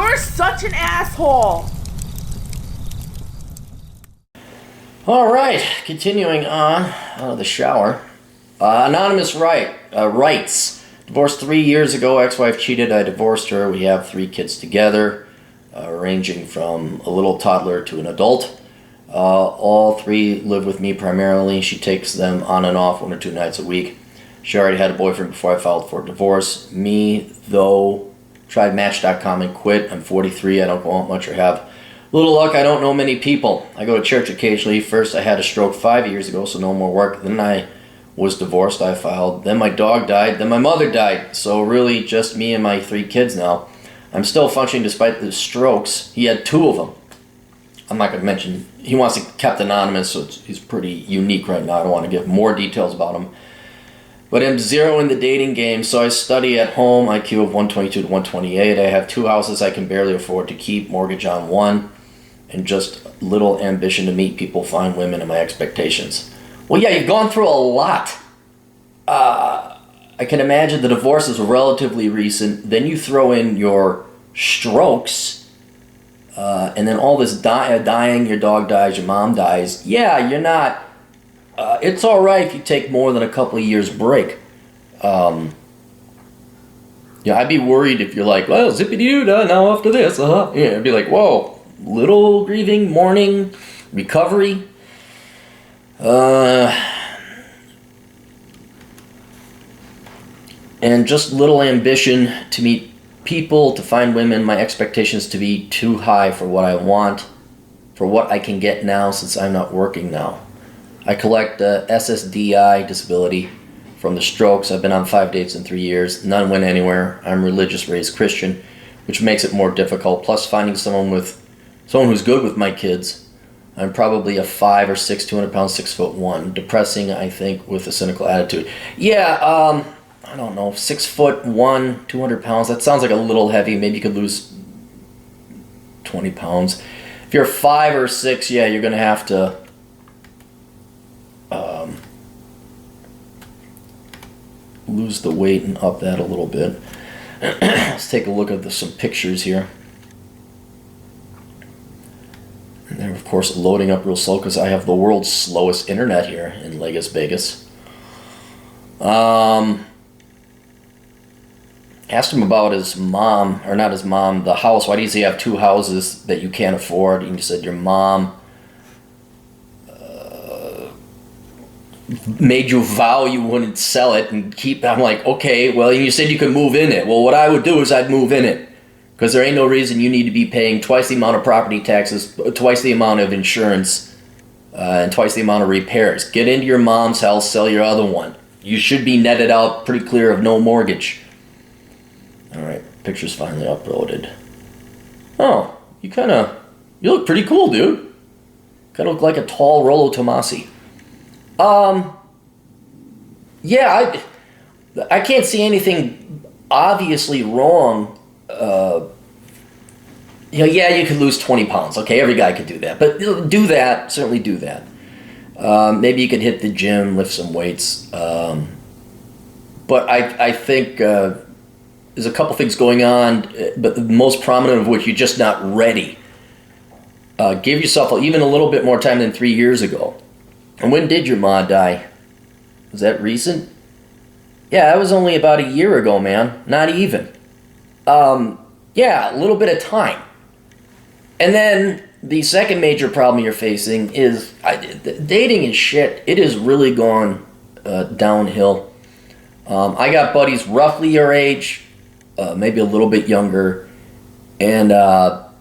You're such an asshole. All right, continuing on out of the shower. Anonymous writes, divorced 3 years ago, ex-wife cheated, I divorced her, we have 3 kids together, ranging from a little toddler to an adult. All 3 live with me primarily. She takes them on and off 1 or 2 nights a week. She already had a boyfriend before I filed for divorce. Me, though, tried Match.com and quit. I'm 43, I don't go out much or have little luck. I don't know many people. I go to church occasionally. First, I had a stroke 5 years ago, so no more work. Then I was divorced. I filed. Then my dog died. Then my mother died. So really just me and my 3 kids now. I'm still functioning despite the strokes. He had 2 of them. I'm not going to mention. He wants to be kept anonymous, so he's pretty unique right now. I don't want to give more details about him. But I'm 0 in the dating game, so I study at home, IQ of 122 to 128. I have 2 houses I can barely afford to keep, mortgage on 1, and just little ambition to meet people, find women, and my expectations. Well, yeah, you've gone through a lot. I can imagine the divorce is relatively recent. Then you throw in your strokes, and then all this dying, your dog dies, your mom dies. Yeah, you're not... it's all right if you take more than a couple of years break. Yeah, I'd be worried if you're like, well, zippity-doo, now after this, Yeah, I'd be like, whoa, little grieving, mourning, recovery. And just little ambition to meet people, to find women, my expectations to be too high for what I want, for what I can get now since I'm not working now. I collect SSDI disability from the strokes. I've been on 5 dates in 3 years. None went anywhere. I'm religious, raised Christian, which makes it more difficult. Plus finding someone who's good with my kids. I'm probably a 5 or 6, 200 pounds, 6'1". Depressing, I think, with a cynical attitude. Yeah, I don't know, 6'1", 200 pounds. That sounds like a little heavy. Maybe you could lose 20 pounds. If you're 5 or 6, yeah, you're gonna have to lose the weight and up that a little bit. Let's take a look at some pictures here. And they're, of course, loading up real slow because I have the world's slowest internet here in Las Vegas. Asked him about his mom, or not his mom, the house. Why does he have 2 houses that you can't afford? And he said, your mom made you vow you wouldn't sell it and keep. I'm like, okay, well, you said you could move in it. Well, what I would do is I'd move in it, because there ain't no reason you need to be paying twice the amount of property taxes, twice the amount of insurance, and twice the amount of repairs. Get into your mom's house, sell your other one. You should be netted out pretty clear of no mortgage. All right, picture's finally uploaded. Oh, you look pretty cool, dude. Kind of look like a tall Rollo Tomasi. Yeah, I can't see anything obviously wrong. Yeah, you could lose 20 pounds. Okay, every guy could do that. But do that, certainly do that. Maybe you could hit the gym, lift some weights. But I think there's a couple things going on, but the most prominent of which, you're just not ready. Give yourself even a little bit more time than 3 years ago. And when did your ma die? Was that recent? Yeah, that was only about a year ago, man. Not even. Yeah, a little bit of time. And then the second major problem you're facing is dating is shit. It has really gone downhill. I got buddies roughly your age, maybe a little bit younger, and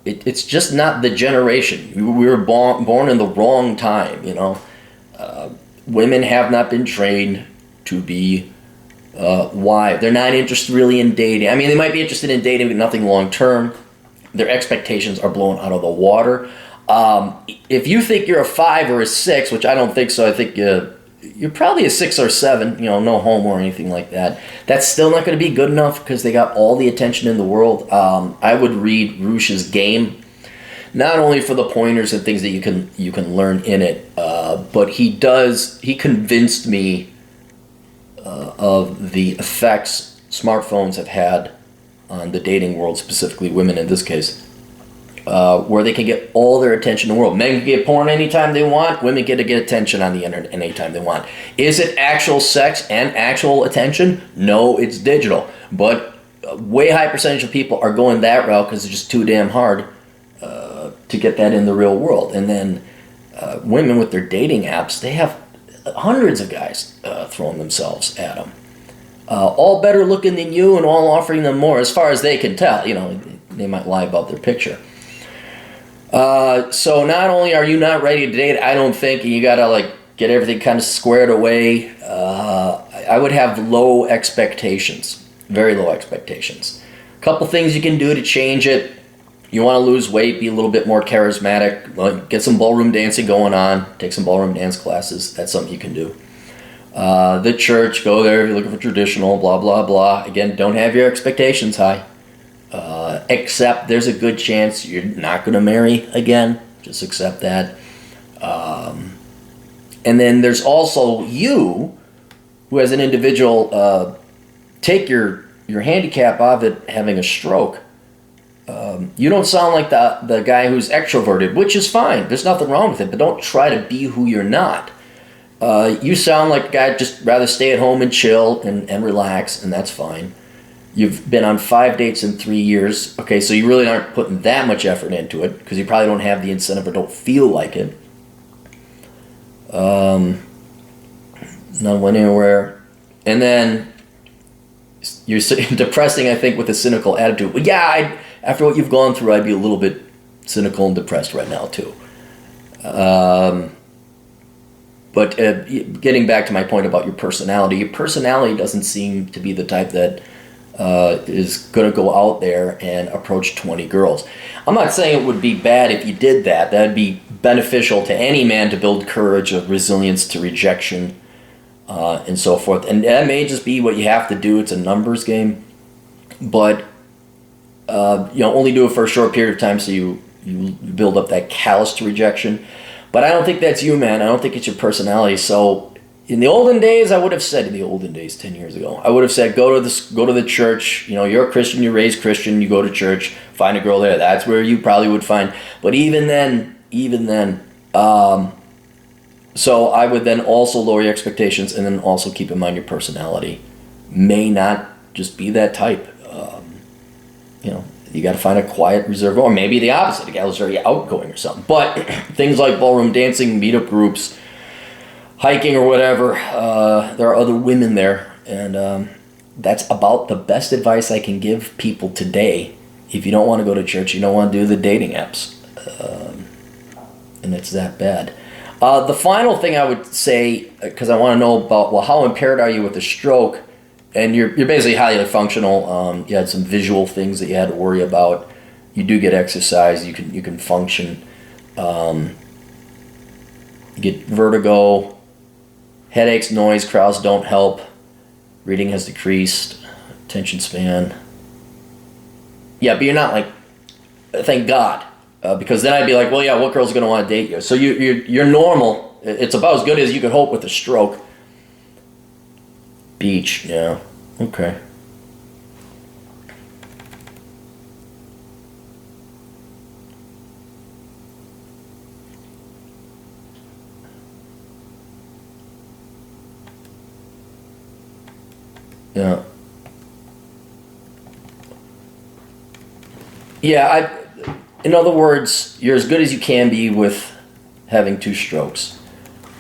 it's just not the generation. We were born in the wrong time, you know. Women have not been trained to be wives. They're not interested really in dating. I mean, they might be interested in dating, but nothing long term. Their expectations are blown out of the water. If you think you're a 5 or a 6, which I don't think so, I think you're probably a 6 or 7, you know, no homo or anything like that. That's still not going to be good enough because they got all the attention in the world. I would read Roosh's Game, not only for the pointers and things that you can learn in it, but he convinced me of the effects smartphones have had on the dating world, specifically women in this case, where they can get all their attention in the world. Men can get porn anytime they want. Women get to get attention on the internet anytime they want. Is it actual sex and actual attention? No, it's digital. But a way high percentage of people are going that route because it's just too damn hard to get that in the real world. And then women with their dating apps, they have hundreds of guys throwing themselves at them. All better looking than you and all offering them more, as far as they can tell. You know, they might lie about their picture. So not only are you not ready to date, I don't think, and you gotta like get everything kind of squared away, I would have low expectations, very low expectations. A couple things you can do to change it. You want to lose weight, be a little bit more charismatic, get some ballroom dancing going on, take some ballroom dance classes. That's something you can do. The church, go there if you're looking for traditional, blah, blah, blah. Again, don't have your expectations high. Except there's a good chance you're not going to marry again. Just accept that. And then there's also you, who as an individual, take your handicap of it having a stroke. You don't sound like the guy who's extroverted, which is fine. There's nothing wrong with it, but don't try to be who you're not. You sound like a guy who'd just rather stay at home and chill and relax, and that's fine. You've been on 5 dates in 3 years. Okay, so you really aren't putting that much effort into it because you probably don't have the incentive or don't feel like it. None went anywhere. And then you're depressing, I think, with a cynical attitude. Well, yeah, after what you've gone through, I'd be a little bit cynical and depressed right now, too. But getting back to my point about your personality doesn't seem to be the type that is going to go out there and approach 20 girls. I'm not saying it would be bad if you did that. That would be beneficial to any man to build courage, of resilience to rejection, and so forth. And that may just be what you have to do. It's a numbers game. But, only do it for a short period of time so you build up that callous to rejection. But I don't think that's you, man. I don't think it's your personality. So in the olden days, I would have said, 10 years ago, I would have said, go to the church. You're a Christian, you're raised Christian, you go to church, find a girl there. That's where you probably would find. But even then, so I would then also lower your expectations and then also keep in mind your personality may not just be that type. You got to find a quiet, reserved, or maybe the opposite. A gal is very outgoing or something. But things like ballroom dancing, meetup groups, hiking or whatever, there are other women there. And that's about the best advice I can give people today. If you don't want to go to church, you don't want to do the dating apps. And it's that bad. The final thing I would say, because I want to know about, well, how impaired are you with a stroke? And you're basically highly functional. You had some visual things that you had to worry about. You do get exercise. You can function. You get vertigo, headaches, noise, crowds don't help. Reading has decreased. Attention span. Yeah, but you're not like, thank God, because then I'd be like, well, yeah, what girl's gonna want to date you? So you're normal. It's about as good as you could hope with a stroke. Beach, yeah, okay. Yeah. Yeah, in other words, you're as good as you can be with having 2 strokes.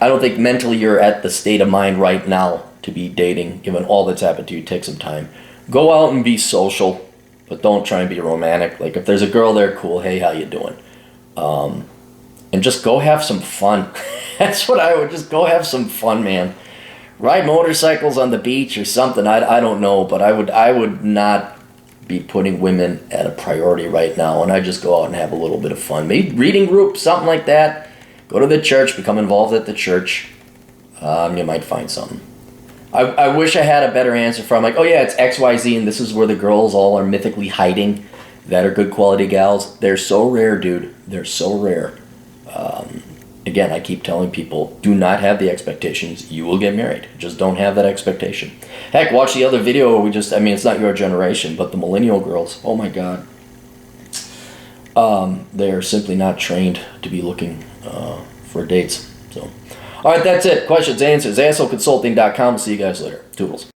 I don't think mentally you're at the state of mind right now to be dating, given all that's happened to you. Take some time. Go out and be social, but don't try and be romantic. Like, if there's a girl there, cool, hey, how you doing? And just go have some fun. That's what I would, just go have some fun, man. Ride motorcycles on the beach or something. I don't know, but I would not be putting women at a priority right now, and I just go out and have a little bit of fun. Maybe reading group, something like that. Go to the church, become involved at the church. You might find something. I wish I had a better answer for. I'm like, oh yeah, it's XYZ, and this is where the girls all are mythically hiding that are good quality gals. They're so rare, dude. They're so rare. again, I keep telling people, do not have the expectations you will get married. Just don't have that expectation. Heck, watch the other video where I mean, it's not your generation, but the millennial girls, oh my God. They're simply not trained to be looking for dates. So, all right, that's it. Questions, answers, assholeconsulting.com. See you guys later. Toodles.